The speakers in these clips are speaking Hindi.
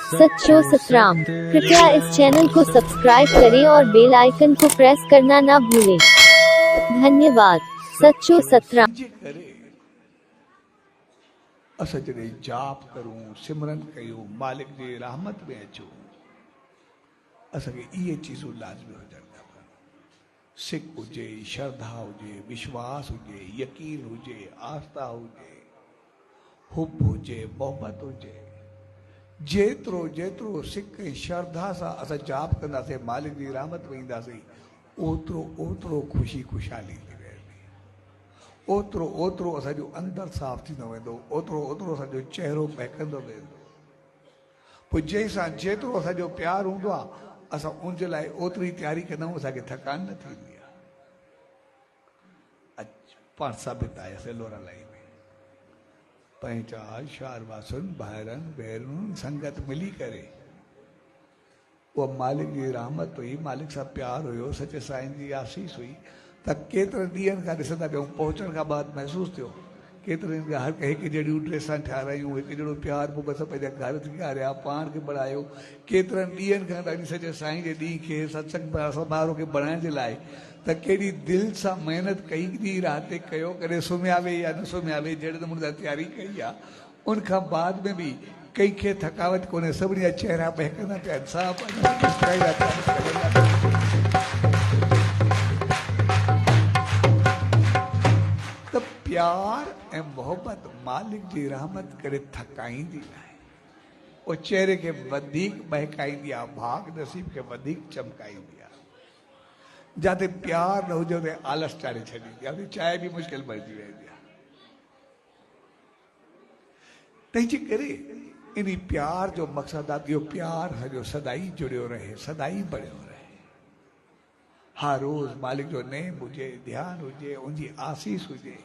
सच्चो सतराम। कृपया इस चैनल को सब्सक्राइब करें और बेल आइकन को प्रेस करना ना भूलें। धन्यवाद। सच्चो सतराम। असां जॾहिं जाप करूं, सिमरन कयूं, मालिक जी रहमत में अचूं, असांखे इहे चीज़ूं लाज़मी हुजनि खपनि। सिक हुजे, श्रद्धा हुजे, विश्वास हुजे, यकीन हुजे, आस्था हुजे, हुब हुजे, मोहब्बत हुजे। जेतिरो जेतिरो सिक ऐं श्रद्धा सां असां जाप कंदासीं, मालिक जी रहमत में ईंदासीं, ओतिरो ओतिरो ख़ुशी ख़ुशहाली थी वेंदी। ओतिरो ओतिरो असांजो अंदरि साफ़ थींदो वेंदो, ओतिरो ओतिरो असांजो चहिरो महकंदो वेंदो। पोइ जंहिंसां जेतिरो असांजो प्यारु हूंदो आहे, असां उनजे लाइ ओतिरी तयारी कंदा आहियूं, असांखे थकान न थींदी आहे। पाण साबित आयासीं लोरा लाई में पंहिंजा शारवासुनि भाइरनि भेनरुनि संगत मिली करे, उहा मालिक जी रहमत हुई, मालिक सां प्यारु हुयो, सचे साईं जी आसीस हुई। त केतिरनि ॾींहंनि खां ॾिसंदा पियूं, पहुचण खां बाद महसूसु थियो केतिरनि खे हर हिकु जहिड़ियूं ड्रेसां ठारायूं, हिकु जहिड़ो प्यारु पोइ बसि पंहिंजा घर थी ॻारिया, पाण खे बणायो। केतिरनि ॾींहंनि खां ॾाढी सचे साईं जे ॾींहं खे, सत्संग समारोह खे बणाइण जे लाइ त केॾी दिलि सां महिनत कई, ॾींहुं राति कयो, कॾहिं सुम्हिया वे या न सुम्हिया वे, जहिड़े नमूने सां तयारी कई आहे। उन खां बाद में बि कंहिंखे थकावट कोन्हे, सभिनी जा चहिरा महकंदा पिया आहिनि, साफ़ त प्यार ऐं मोहब्बत मालिक जी रहमत करे थकाईंदी आहे, उहो चहिरे खे वधीक महकाईंदी आहे, भाग नसीब खे वधीक चमकाईंदी आहे। जिते प्यार न हुजे उते आलस चाढ़े छॾींदी आहे, चांहि बि मुश्किल पइजी वेंदी आहे। तंहिंजे करे इन प्यार जो मक़सदु आहे, इहो प्यार हजो सदाई जुड़ियो रहे, सदाई बढ़ियो रहे। हर रोज़ मालिक जो नेम हुजे, ध्यानु हुजे, उनजी आसीस हुजे।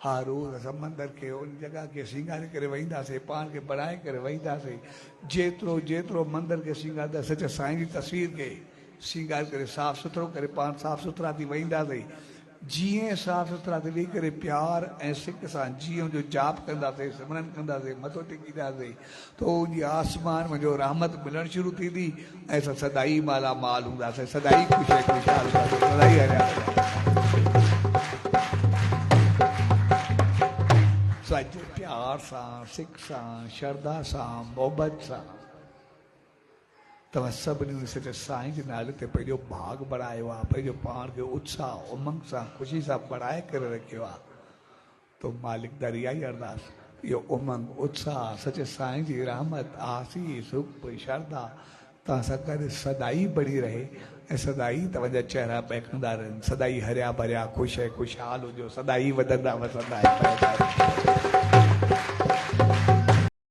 हर रोज़ असां मंदर खे, उन जॻह खे सिंगारे करे वेंदासीं, पाण खे बणाए करे वेंदासीं। जेतिरो जेतिरो मंदर खे सिंगारदा, सच साईं जी तस्वीर खे सिंगार करे साफ़ सुथरो करे पाण साफ़ सुथरा थी वेंदासीं। जीअं साफ़ सुथरा थी वेही करे प्यार ऐं सिक सां जीअं जो जाप कंदासीं, सिमरन कंदासीं, मथो टेकींदासीं, त उनजी आसमान मुंहिंजो रहमत मिलणु शुरू थींदी ऐं असां सदाई मालामाल हूंदासीं, सदाई ख़ुशि ख़ुशहाल हूंदासीं, सदाई हरिया सच प्यार सां, सिक सां, श्रद्धा सां, मोहब्बत सां तव्हां सभिनी सच साईं जे नाले ते पंहिंजो भाग बढ़ायो आहे, पंहिंजो पाण खे उत्साह उमंग सां ख़ुशी सां बढ़ाए करे रखियो आहे। तो मालिक दरियाई अरदास, इहो उमंग उत्साह सचे साईं जी रहमत, आसीस, हुब, श्रद्धा तव्हां सां गॾु सदाई बढ़ी रहे ऐं सदाई तव्हांजा चहिरा महकंदा रहनि, सदाई हरिया भरिया ख़ुशि ख़ुशहाल हुजो, सदाई वधंदा वसंदा।